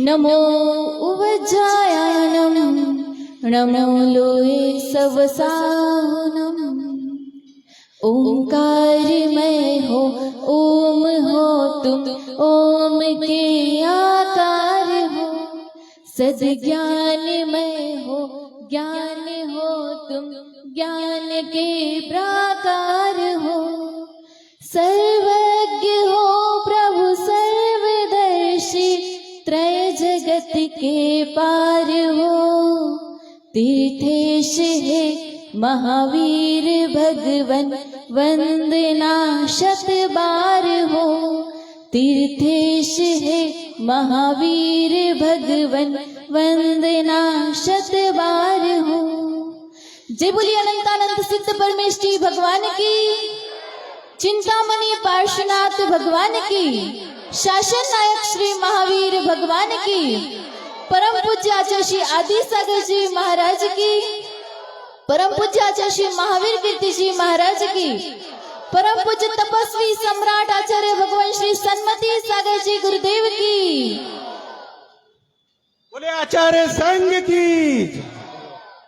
नमो उवज्जायानम नमो लोए सवसाहुनम। ओंकारमय हो ओम हो तुम, ओम के आकार हो। सद्ज्ञानमय हो ज्ञान हो तुम, ज्ञान के प्राकार हो। सर्वज्ञ हो प्रभु सर्वदर्शी, त्रय जगत के पार हो। तीर्थेश है महावीर भगवन, वंदना शत बार हो। तीर्थेश है महावीर भगवन, वंदना शत बार हो। जय बोलिए अनंतानंद सिद्ध परमेष्ठी भगवान की, चिंतामणि पार्श्वनाथ भगवान की, शासन नायक श्री महावीर भगवान की, परम पूज्य आचार्य श्री आदि सागर जी महाराज की, परम पूज्य आचार्य श्री महावीर कीर्ति जी महाराज की, परम पूज्य तपस्वी सम्राट आचार्य भगवान श्री सन्मति सागर जी गुरुदेव की, बोले आचार्य संघ की,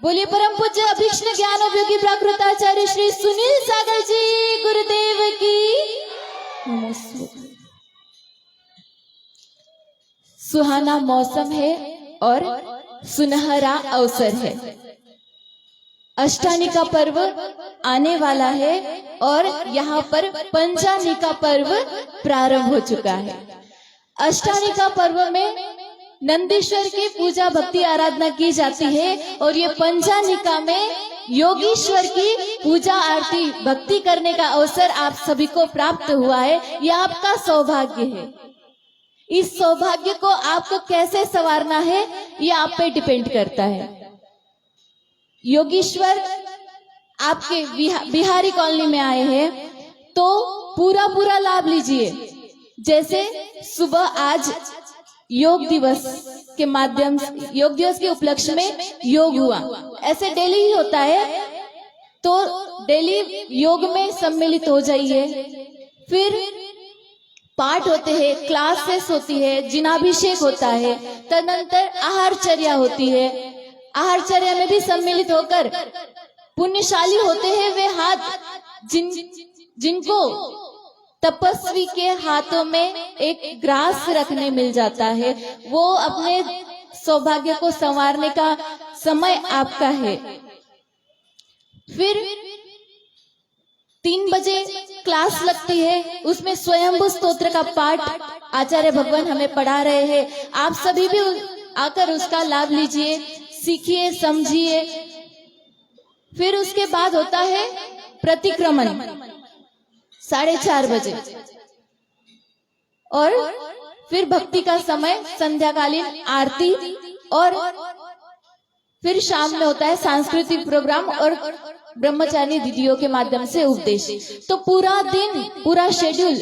बोलिए परम पूज्य अभीष्ण ज्ञान योगी प्राकृत आचार्य श्री सुनील सागर जी गुरुदेव की। सुहाना मौसम है और सुनहरा अवसर है। अष्टानी का पर्व आने वाला है और यहाँ पर पंचानी का पर्व प्रारंभ हो चुका है। अष्टानी का पर्व में नंदीश्वर की पूजा भक्ति आराधना की जाती है और ये पंचानिका में योगीश्वर की पूजा आरती भक्ति करने का अवसर आप सभी को प्राप्त हुआ है। यह आपका सौभाग्य है। इस सौभाग्य को आपको कैसे संवारना है ये आप पे डिपेंड करता है। योगीश्वर आपके बिहारी कॉलोनी में आए हैं तो पूरा लाभ लीजिए। जैसे सुबह आज योग दिवस के माध्यम से, योग दिवस के उपलक्ष्य में योग हुआ, ऐसे डेली ही होता है तो डेली योग में सम्मिलित हो जाइए। फिर पाठ होते हैं, क्लासेस होती है, जिनाभिषेक होता है, तदनंतर आहारचर्या होती है। आहारचर्या में भी सम्मिलित होकर पुण्यशाली होते हैं वे हाथ जिनको तपस्वी के हाथों में एक ग्रास रखने मिल जाता है। वो अपने सौभाग्य को संवारने का समय आपका है। फिर 3 बजे क्लास लगती है, उसमें स्वयंभू स्तोत्र का पाठ आचार्य भगवान हमें पढ़ा रहे हैं। आप सभी भी आकर उसका लाभ लीजिए, सीखिए, समझिए। फिर उसके बाद होता है प्रतिक्रमण 4:30 बजे और फिर भक्ति का समय, संध्याकालीन आरती और फिर शाम में होता है सांस्कृतिक प्रोग्राम और ब्रह्मचारी दीदियों के माध्यम से उपदेश। तो पूरा दिन, पूरा शेड्यूल,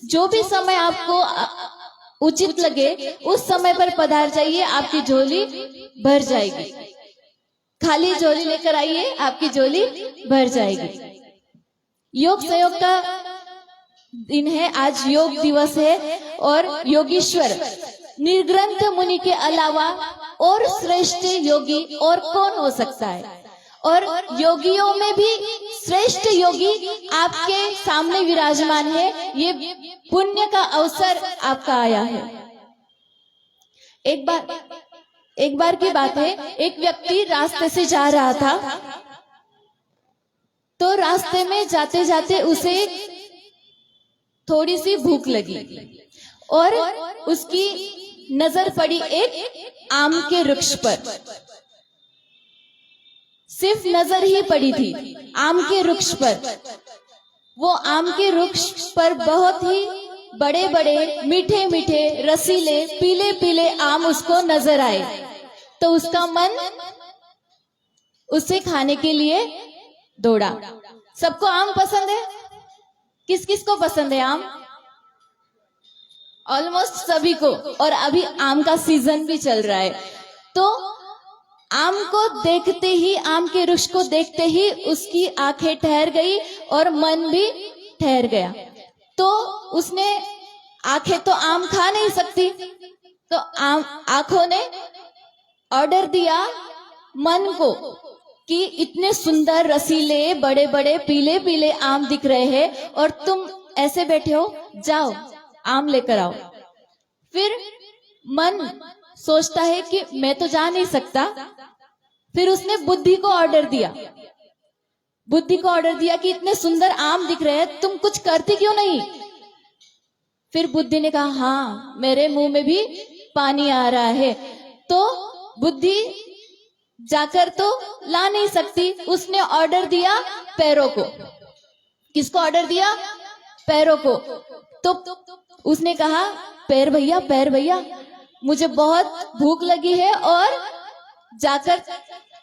जो भी समय आपको उचित लगे उस समय पर पधार जाइए, आपकी झोली भर जाएगी। खाली झोली लेकर आइए, आपकी झोली भर जाएगी। योग संयोग का दिन है, आज योग दिवस है और योगीश्वर निर्ग्रंथ मुनि के अलावा और श्रेष्ठ योगी और कौन हो सकता है। और योगियों में भी श्रेष्ठ योगी आपके सामने विराजमान है। ये पुण्य का अवसर आपका आया है। एक बार की बात है, एक व्यक्ति रास्ते से जा रहा था तो रास्ते में जाते जाते उसे थोड़ी सी भूख लगी और उसकी नजर पड़ी एक आम के वृक्ष पर। सिर्फ नजर ही पड़ी थी आम के वृक्ष पर। वो आम के वृक्ष पर बहुत ही बड़े बड़े, मीठे मीठे, रसीले, पीले पीले आम उसको नजर आए तो उसका मन उसे खाने के लिए दौड़ा। सबको आम पसंद है? किस किस को पसंद है आम? ऑलमोस्ट सभी को। और अभी आम का सीजन भी चल रहा है। तो आम को देखते ही, आम के वृक्ष को देखते ही उसकी आंखें ठहर गई और मन भी ठहर गया। तो उसने, आंखें तो आम खा नहीं सकती, तो आंखों ने ऑर्डर दिया मन को कि इतने सुंदर रसीले बड़े बड़े पीले पीले आम दिख रहे हैं और तुम ऐसे बैठे हो, जाओ आम लेकर आओ। फिर मन सोचता है कि मैं तो जा नहीं सकता। फिर उसने बुद्धि को ऑर्डर दिया, बुद्धि को ऑर्डर दिया कि इतने सुंदर आम दिख रहे हैं, तुम कुछ करती क्यों नहीं। फिर बुद्धि ने कहा हाँ, मेरे मुंह में भी पानी आ रहा है। तो बुद्धि जाकर तो ला नहीं सकती, उसने ऑर्डर दिया पैरों को। किसको ऑर्डर दिया? पैरों को। तो उसने कहा पैर भैया मुझे बहुत भूख लगी है और जाकर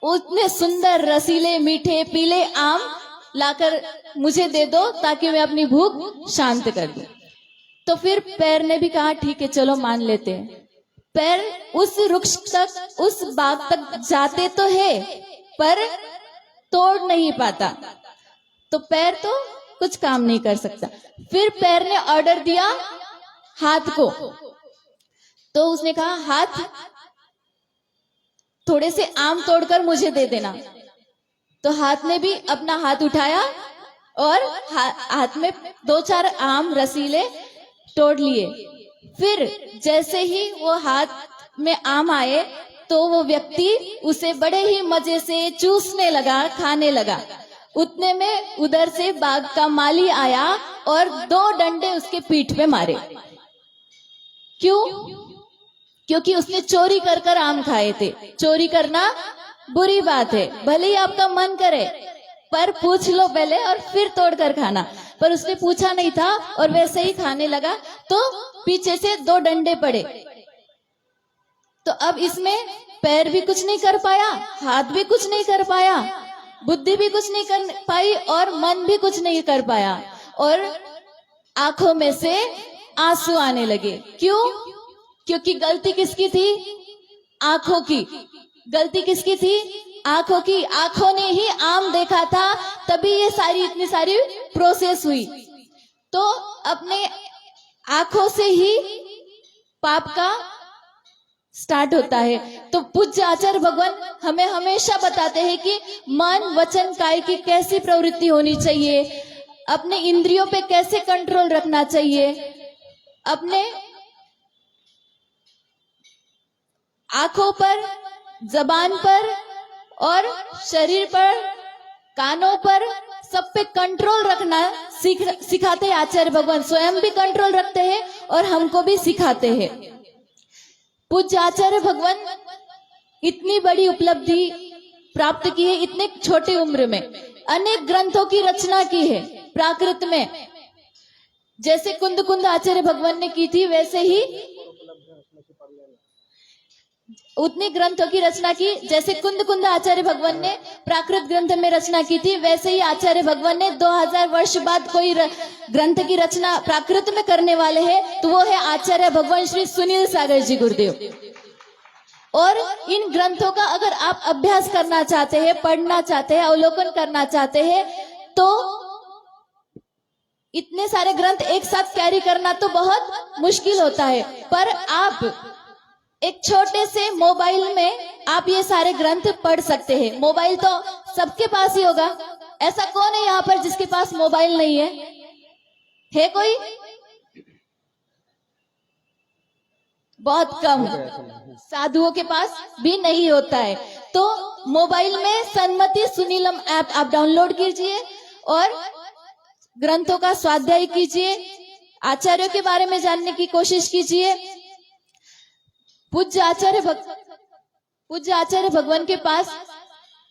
उतने सुंदर रसीले मीठे पीले आम लाकर मुझे दे दो ताकि मैं अपनी भूख शांत कर दूं। तो फिर पैर ने भी कहा ठीक है चलो मान लेते हैं। पैर उस वृक्ष तक उस बाग तक जाते तो है पर तोड़ नहीं पाता, तो पैर तो कुछ काम नहीं कर सकता। फिर पैर ने ऑर्डर दिया हाथ को। तो उसने कहा हाथ थोड़े से आम तोड़कर मुझे दे देना। तो हाथ ने भी अपना हाथ उठाया और हाथ में 2-4 आम रसीले तोड़ लिए। फिर जैसे ही वो हाथ में आम आए तो वो व्यक्ति उसे बड़े ही मजे से चूसने लगा, खाने लगा। उतने में उधर से बाग का माली आया और 2 डंडे उसके पीठ पे मारे। क्यों? क्योंकि उसने चोरी कर कर आम खाए थे। चोरी करना बुरी बात है, भले ही आपका मन करे, पर पूछ लो पहले और फिर तोड़ कर खाना। पर उसने पूछा नहीं था और वैसे ही खाने लगा, तो पीछे से 2 डंडे पड़े। तो अब इसमें पैर भी कुछ नहीं कर पाया, हाथ भी कुछ नहीं कर पाया, बुद्धि भी कुछ नहीं कर पाई और मन भी कुछ नहीं कर पाया। और आंखों में से आंसू आने लगे। क्यों? क्योंकि गलती किसकी थी? आंखों की। गलती किसकी थी? आंखों की। आंखों ने ही आम देखा था, तभी ये इतनी सारी प्रोसेस हुई। तो अपने आंखों से ही पाप का स्टार्ट होता है। तो पूज्य आचार्य भगवान हमें हमेशा बताते हैं कि मन वचन काय की कैसी प्रवृत्ति होनी चाहिए, अपने इंद्रियों पे कैसे कंट्रोल रखना चाहिए, अपने आंखों पर, जबान पर और शरीर पर, कानों पर, सब पे कंट्रोल रखना सिखाते हैं आचार्य भगवान। स्वयं भी कंट्रोल रखते हैं और हमको भी सिखाते हैं। पूज्य आचार्य भगवान इतनी बड़ी उपलब्धि प्राप्त की है इतने छोटे उम्र में। अनेक ग्रंथों की रचना की है प्राकृत में। जैसे कुंद कुंद आचार्य भगवान ने की थी, वैसे ही उतनी ग्रंथों की रचना की। जैसे कुंद कुंद आचार्य भगवान ने प्राकृत ग्रंथ में रचना की थी, वैसे ही आचार्य भगवान ने 2000 वर्ष बाद कोई ग्रंथ की रचना प्राकृत में करने वाले हैं, तो वो है आचार्य भगवान श्री सुनील सागर जी गुरुदेव। और इन ग्रंथों का अगर आप अभ्यास करना चाहते हैं, पढ़ना चाहते हैं, अवलोकन करना चाहते हैं, तो इतने सारे ग्रंथ एक साथ कैरी करना तो बहुत मुश्किल होता है। पर आप एक छोटे से मोबाइल में आप ये सारे ग्रंथ पढ़ सकते हैं। मोबाइल तो सबके पास ही होगा, ऐसा कौन है यहाँ पर जिसके पास मोबाइल नहीं है? है कोई? बहुत कम, साधुओं के पास भी नहीं होता है। तो मोबाइल में सन्मति सुनीलम ऐप आप डाउनलोड कीजिए और ग्रंथों का स्वाध्याय कीजिए, आचार्यों के बारे में जानने की कोशिश कीजिए। पूज्य आचार्य भगवान के पास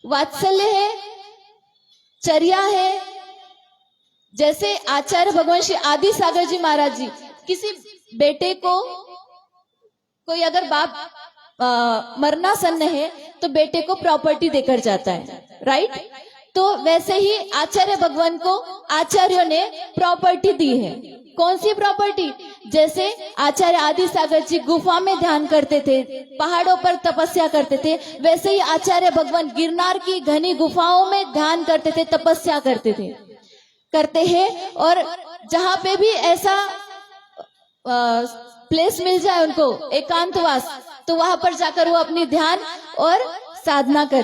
वात्सल्य है, चर्या है। जैसे आचार्य भगवान श्री आदि सागर जी महाराज जी, किसी बेटे को कोई अगर बाप मरनासन्न है तो बेटे को प्रॉपर्टी देकर जाता है, राइट? तो वैसे ही आचार्य भगवान को आचार्यों ने प्रॉपर्टी दी है। कौन सी प्रॉपर्टी? जैसे आचार्य आदि सागर जी गुफा में ध्यान करते थे, पहाड़ों पर तपस्या करते थे, वैसे ही आचार्य भगवान गिरनार की घनी गुफाओं में ध्यान करते थे, तपस्या करते हैं। और जहां पे भी ऐसा प्लेस मिल जाए उनको, एकांतवास, तो वहां पर जाकर वो अपनी ध्यान और साधना करते